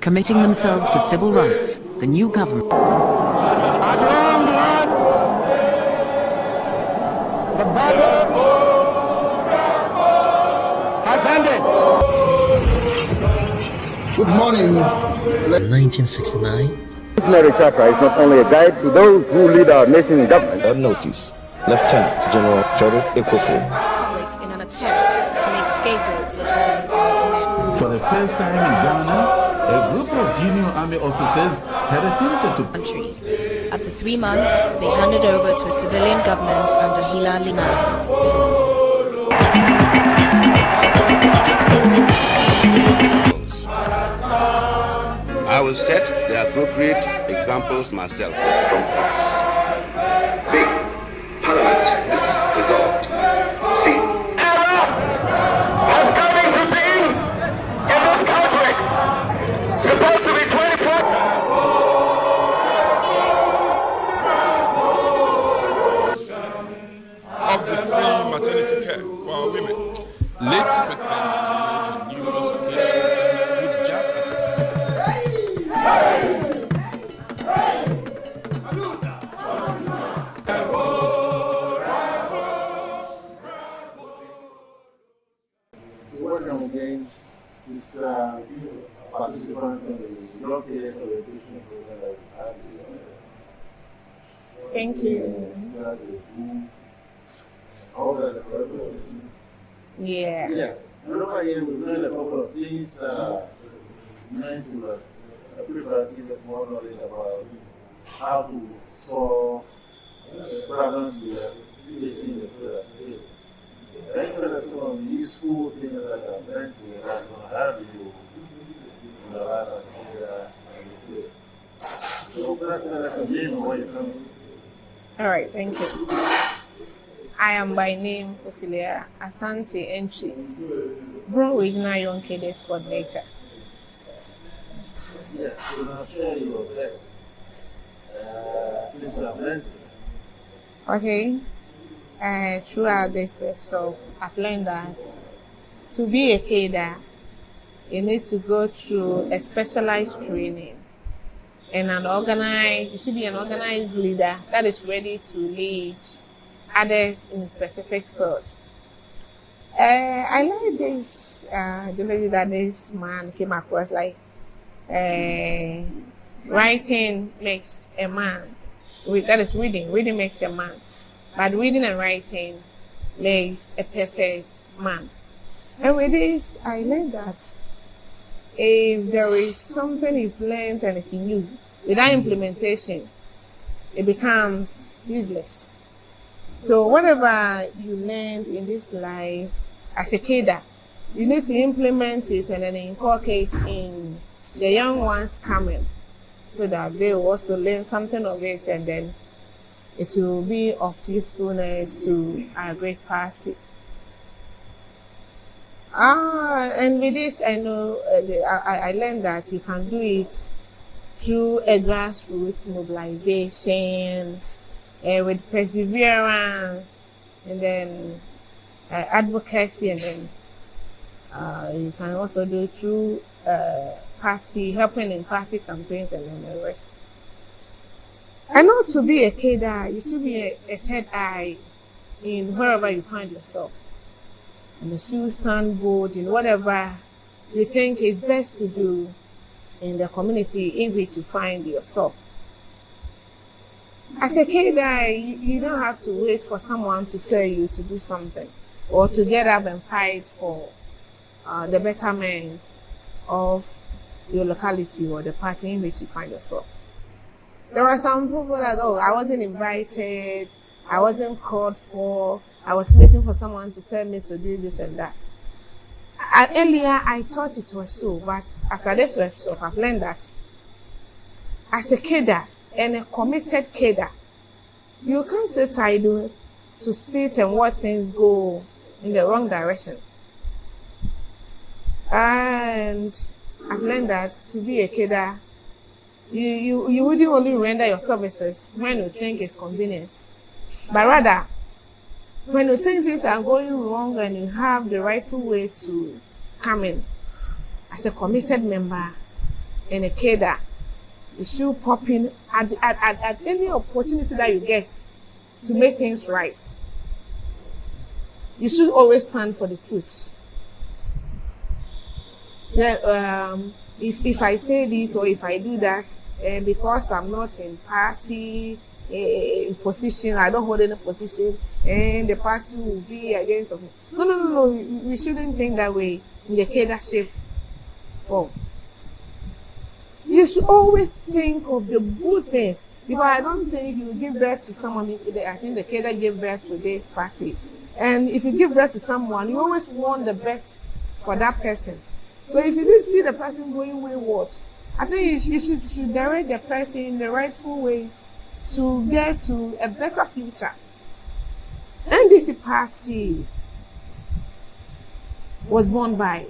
Committing themselves to civil rights, the new government. The battle has ended. Good morning. 1969. This Mary Chapter is not only a guide to those who lead our nation in government. On notice, Lieutenant General Frederick Ekofo. Public in an attempt to make scapegoats of Rawlings and his men. For the first time in Ghana, a group of junior army officers had attempted to Country. After 3 months, they handed over to a civilian government under Hilal Liman. I will set the appropriate examples myself from France. B. Parliament is dissolved. C. Error has come into being in this country. Supposed to be 24. Of the free maternity care for our women. Late President knew numerous occasions good job Welcome again, participants in the Young Cadres Orienatationn program. Thank you. How does it work? Yeah. Yeah. Over here, we've learned a couple of things that are meant to prepare give us more knowledge about how to solve problems we are facing in the field as kids. Can you tell us some of the useful things that are meant to that will help you in the life as a kid and the field? So first tell us a name and where you come from. All right, thank you. I am by name Ophelia, Asante Entry, Bro Regional Young Cadres Coordinator. Yeah, so now share your best. Things you have learned. Okay. Throughout this workshop, I've learned that to be a cadre, you need to go through a specialized training and you should be an organized leader that is ready to lead others in a specific field. I like this, the lady that this man came across, like writing makes a man. That is reading. Reading makes a man. But reading and writing makes a perfect man. And with this, I learned that if there is something you've learned and it's in you, without implementation, it becomes useless. So whatever you learned in this life as a cadre, you need to implement it and then inculcate in the young ones coming so that they will also learn something of it and then it will be of usefulness to our great party. And with this, I know I learned that you can do it through a grassroots mobilization, with perseverance, and then advocacy, and then you can also do through helping in party campaigns and then the rest. I know to be a cadre, you should be a third eye in wherever you find yourself. And you should stand bold in whatever you think is best to do in the community in which you find yourself. As a cadre, you don't have to wait for someone to tell you to do something or to get up and fight for the betterment of your locality or the party in which you find yourself. There are some people that, I wasn't invited, I wasn't called for, I was waiting for someone to tell me to do this and that. Earlier, I thought it was so, but after this workshop, I've learned that as a cadre and a committed cadre, you can't sit idle to sit and watch things go in the wrong direction. And I've learned that to be a cadre, you wouldn't only render your services when you think it's convenient, but rather when you think things are going wrong and you have the rightful way to come in as a committed member, and a cadre, you should pop in at any opportunity that you get to make things right. You should always stand for the truth. If I say this or if I do that, because I'm not in party in position, I don't hold any position, and the party will be against me. No. We shouldn't think that way in the cadreship form. You should always think of the good things, because I don't think you give birth to someone. I think the cadre gave birth to this party, and if you give birth to someone, you always want the best for that person. So if you did see the person going wayward, I think you should direct the person in the rightful ways to get to a better future. NDC party was born by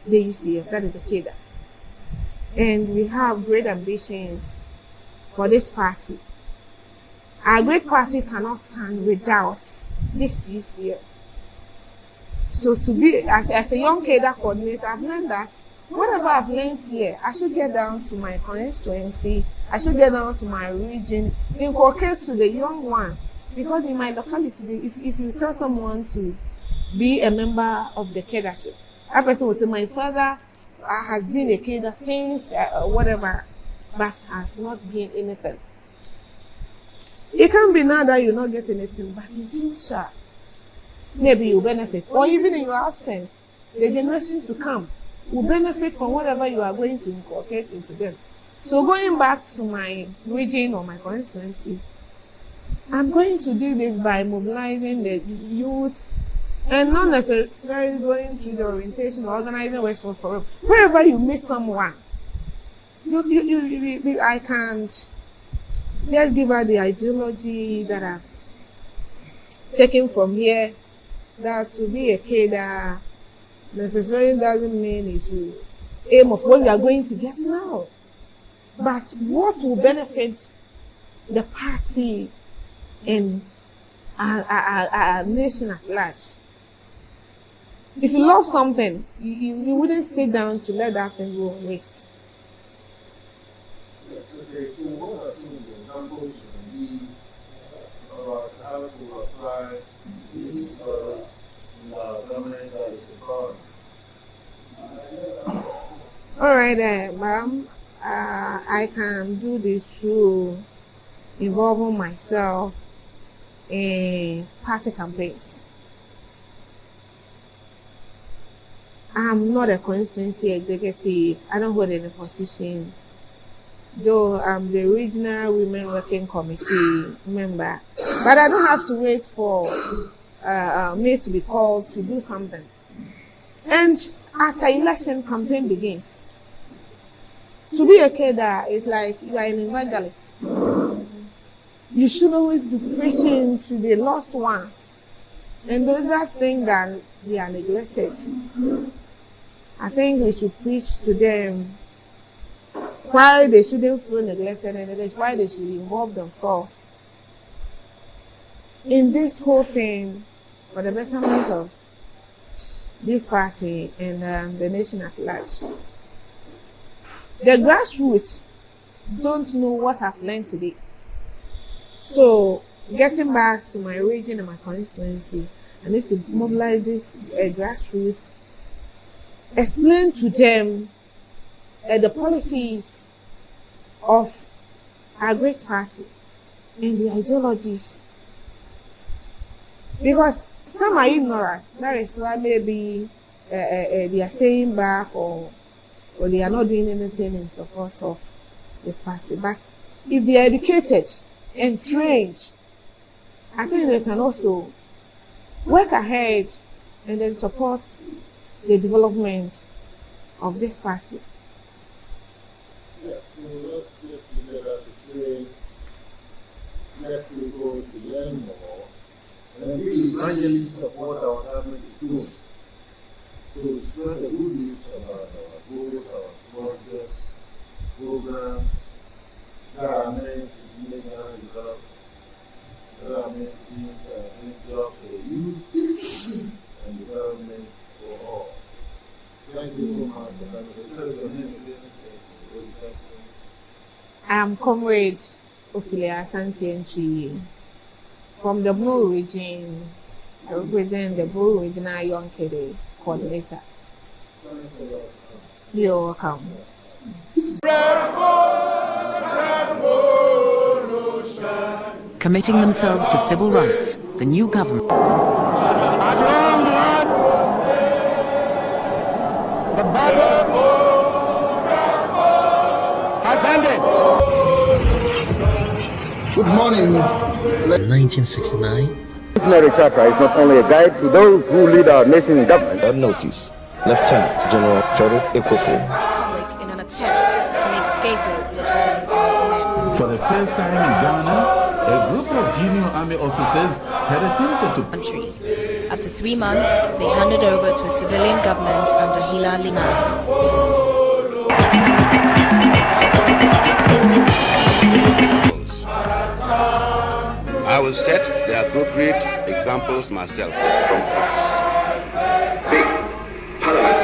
the UCF, that is the cadre. And we have great ambitions for this party. Our great party cannot stand without this UCF. So to be, as a young cadre coordinator, I've learned that whatever I've learned here, I should get down to my constituency, I should get down to my region, inculcate to the young ones. Because in my locality, if you tell someone to be a member of the cadreship, that person will say, my father has been a cadre since whatever, but has not gained anything. It can be now that you not get anything, but in future, maybe you benefit, or even in your absence, the generations to come will benefit from whatever you are going to inculcate into them. So going back to my region or my constituency, I'm going to do this by mobilizing the youth and not necessarily going through the orientation or organizing Westwood Forum. Wherever you meet someone, I can just give her the ideology that I've taken from here, that to be a cadre necessarily doesn't mean it's the aim of what you are going to get now. But what will benefit the party and our nation at large? If you love something, you wouldn't sit down to let that thing go waste. Yes, okay. So what are some of the examples you can give about how to apply this in our government that is empowering? All right, ma'am. I can do this through involving myself in party campaigns. I'm not a constituency executive. I don't hold any position, though I'm the regional women working committee member. But I don't have to wait for me to be called to do something. And after election campaign begins, to be a cadre is like you are an evangelist. You should always be preaching to the lost ones. And those are things that they are neglected. I think we should preach to them why they shouldn't feel neglected, and why they should involve themselves in this whole thing for the betterment of this party and the nation at large. The grassroots don't know what I've learned today. So, getting back to my region and my constituency, I need to mobilize this grassroots, explain to them the policies of our great party and the ideologies. Because some are ignorant. That is why maybe they are staying back or they are not doing anything in support of this party. But if they are educated and trained, I think they can also work ahead and then support the development of this party. Yeah, so let's get together to say, let people to learn more and we evangelically support our government is doing. To spread the good news about our goals, our projects, programs that are meant to be developed, that are meant to be jobs for the youth and development for all. Thank you so much. Tell us your name again. I am Comrade Ophelia from the Blue region. I represent the Blue Regional Young Cadres coordinator. You're welcome. Committing themselves to civil rights, the new government. The battle has ended. Good morning. 1969. This Mary Chapter is not only a guide to those who lead our nation in government. Notice, Lieutenant General Jordan Ekufu. Public in an attempt to make scapegoats of Rawlings and his men. For the first time in Ghana, a group of junior army officers had attempted to Country. After 3 months, they handed over to a civilian government under Hilal Liman. I will set the appropriate examples myself from big parliament